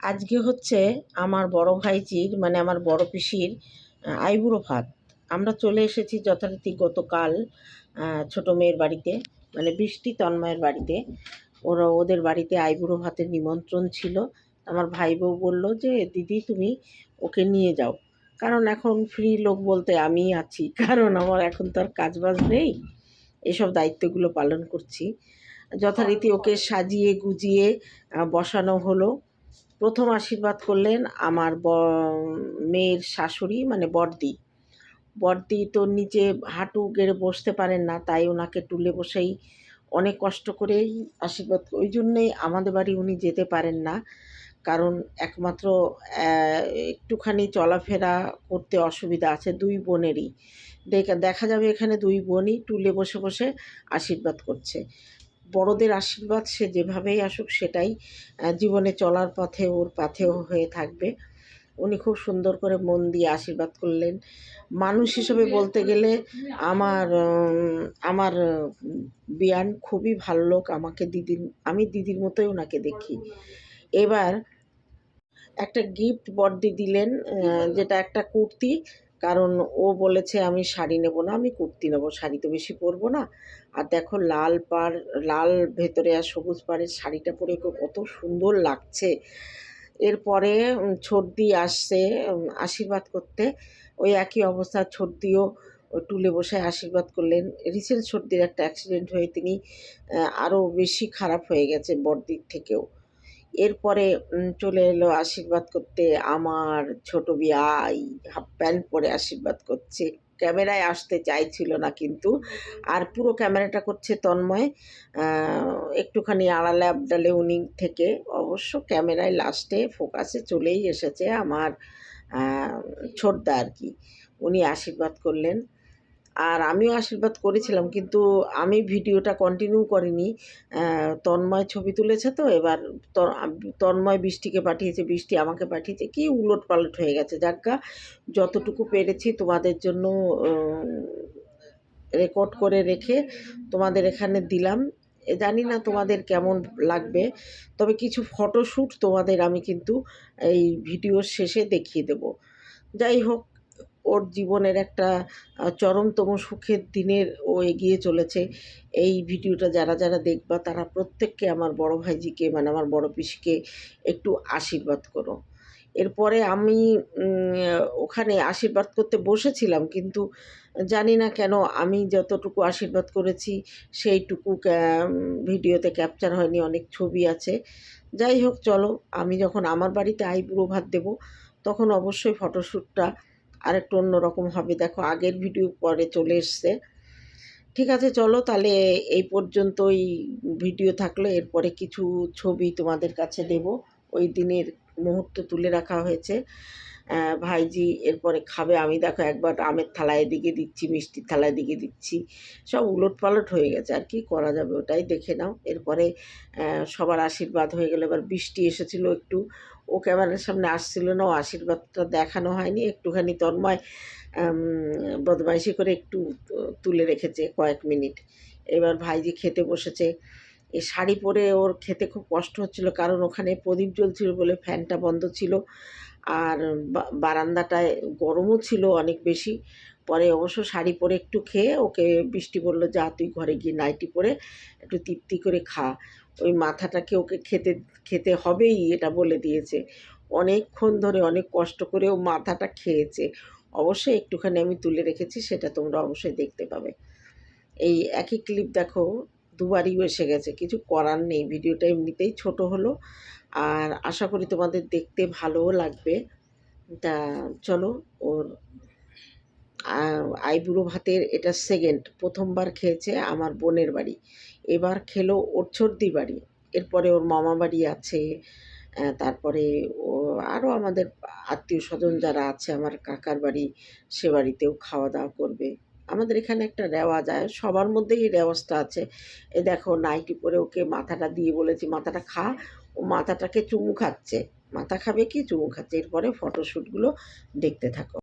আজকে হচ্ছে আমার বড় ভাইজির মানে আমার বড় পিসির আইবুড়ো ভাত। আমরা চলে এসেছি যথারীতি গতকাল ছোট মেয়ের বাড়িতে, মানে বৃষ্টি তন্ময়ের বাড়িতে। ওদের বাড়িতে আইবুড়ো ভাতের নিমন্ত্রণ ছিল। আমার ভাই বউ বললো যে দিদি তুমি ওকে নিয়ে যাও, কারণ এখন ফ্রি লোক বলতে আমি আছি, কারণ আমার এখন তো আর কাজবাজ নেই, এসব দায়িত্বগুলো পালন করছি। যথারীতি ওকে সাজিয়ে গুজিয়ে বসানো হলো। প্রথম আশীর্বাদ করলেন আমার মেয়ের শাশুড়ি মানে বড়দি। বড়দি তো নিচে হাঁটু গেড়ে বসতে পারেন না, তাই ওনাকে টুলে বসেই অনেক কষ্ট করেই আশীর্বাদ, ওই জন্যেই আমাদের বাড়ি উনি যেতে পারেন না, কারণ একমাত্র একটুখানি চলাফেরা করতে অসুবিধা আছে দুই বোনেরই। দেখা যাবে এখানে দুই বোনই টুলে বসে বসে আশীর্বাদ করছে। বড়দের আশীর্বাদ সে যেভাবেই আসুক সেটাই জীবনে চলার পথে ওর পাথেও হয়ে থাকবে। উনি খুব সুন্দর করে মন দিয়ে আশীর্বাদ করলেন। মানুষ হিসেবে বলতে গেলে আমার আমার বিয়ান খুবই ভালো লোক, আমি দিদির মতোই ওনাকে দেখি। এবার একটা গিফট বড়দি দিলেন, যেটা একটা কুর্তি, কারণ ও বলেছে আমি শাড়ি নেব না, আমি কুর্তি নেবো, শাড়ি তো বেশি পরবো না। আর দেখো লাল ভেতরে আর সবুজ পাড়ের শাড়িটা পরে কত সুন্দর লাগছে। এরপরে ছোটদি আসছে আশীর্বাদ করতে, ওই একই অবস্থা, ছোটদিও ওই টুলে বসে আশীর্বাদ করলেন। রিসেন্ট ছোটদির একটা অ্যাক্সিডেন্ট হয়ে তিনি আরও বেশি খারাপ হয়ে গেছে বড়দির থেকেও। এরপরে চলে এলো আশীর্বাদ করতে আমার ছোট বিয়াই, হাফ প্যান্ট পরে আশীর্বাদ করছে। ক্যামেরায় আসতে চাইছিল না কিন্তু, আর পুরো ক্যামেরাটা করছে তন্ময়, একটুখানি আড়ালে আবডালে উনি থেকে। অবশ্য ক্যামেরায় লাস্টে ফোকাসে চলেই এসেছে আমার ছোটদা আর কি। উনি আশীর্বাদ করলেন আর আমিও আশীর্বাদ করেছিলাম, কিন্তু আমি ভিডিওটা কন্টিনিউ করিনি। তন্ময় ছবি তুলেছে, তো এবার তন্ময় বৃষ্টিকে পাঠিয়েছে, বৃষ্টি আমাকে পাঠিয়েছে, কি উলট পালট হয়ে গেছে। যাজ্ঞা যতটুকু পেরেছি তোমাদের জন্য রেকর্ড করে রেখে তোমাদের এখানে দিলাম। জানি না তোমাদের কেমন লাগবে, তবে কিছু ফটোশ্যুট তোমাদের আমি কিন্তু এই ভিডিওর শেষে দেখিয়ে দেব। যাই হোক, ওর জীবনের একটা চরমতম সুখের দিনের ও এগিয়ে চলেছে। এই ভিডিওটা যারা যারা দেখবা তারা প্রত্যেককে আমার বড় ভাইজিকে মানে আমার বড় পিসিকে একটু আশীর্বাদ করো। এরপরে আমি ওখানে আশীর্বাদ করতে বসেছিলাম, কিন্তু জানি না কেন আমি যতটুকু আশীর্বাদ করেছি সেইটুকু ভিডিওতে ক্যাপচার হয়নি, অনেক ছবি আছে। যাই হোক, চলো, আমি যখন আমার বাড়িতে আইবুড়ো ভাত দেবো তখন অবশ্যই ফটোশ্যুটটা আরেকটু অন্যরকম হবে। দেখো আগের ভিডিও পরে চলে এসছে। ঠিক আছে, চলো তাহলে এই পর্যন্তই ভিডিও থাকলো। এরপরে কিছু ছবি তোমাদের কাছে দেব, ওই দিনের মুহূর্ত তুলে রাখা হয়েছে। ভাইজি এরপরে খাবে, আমি দেখো একবার আমের থালা এদিকে দিচ্ছি, মিষ্টির থালা এদিকে দিচ্ছি, সব উলট পালট হয়ে গেছে, আর কি করা যাবে, ওটাই দেখে নাও। এরপরে সবার আশীর্বাদ হয়ে গেলে এবার বৃষ্টি এসেছিলো একটু, ও ক্যামেরার সামনে আসছিল না, ও আশীর্বাদটা দেখানো হয়নি, একটুখানি তন্ময় বদমাইশি করে একটু তুলে রেখেছে কয়েক মিনিট। এবার ভাইজি খেতে বসেছে। এই শাড়ি পরে ওর খেতে খুব কষ্ট হচ্ছিল, কারণ ওখানে প্রদীপ জ্বলছিল বলে ফ্যানটা বন্ধ ছিল, আর বারান্দাটায় গরমও ছিল অনেক বেশি। পরে অবশ্য শাড়ি পরে একটু খেয়ে ওকে বৃষ্টি বলল, যা তুই ঘরে গিয়ে নাইটি পরে একটু তৃপ্তি করে খা, ওই মাথাটাকে ওকে খেতে খেতে হবেই, এটা বলে দিয়েছে। অনেকক্ষণ ধরে অনেক কষ্ট করে ও মাথাটা খেয়েছে। অবশ্যই একটুখানি আমি তুলে রেখেছি, সেটা তোমরা অবশ্যই দেখতে পাবে। এই একই ক্লিপ দেখো দুবারই এসে গেছে, কিছু করার নেই, ভিডিওটা এমনিতেই ছোট হলো, আর আশা করি তোমাদের দেখতে ভালোও লাগবে। তা চলো, ওর আইবুড়ো ভাতের এটা সেকেন্ড, প্রথমবার খেয়েছে আমার বোনের বাড়ি, এবার খেলো ওর ছোটদির বাড়ি, এরপরে ওর মামা বাড়ি আছে, তারপরে ও আরও আমাদের আত্মীয় স্বজন যারা আছে, আমার কাকার বাড়ি, সে বাড়িতেও খাওয়া দাওয়া করবে। আমাদের এখানে একটা রেওয়াজ, সবার মধ্যেই এই রেওয়াজটা আছে। এ দেখো নাইটি পরে ওকে মাথাটা দিয়ে বলেছি মাথাটা খা, ও মাথাটাকে চুমু খাচ্ছে, মাথা খাবে কি চুমু খাচ্ছে। এরপরে ফটোশ্যুটগুলো দেখতে থাকো।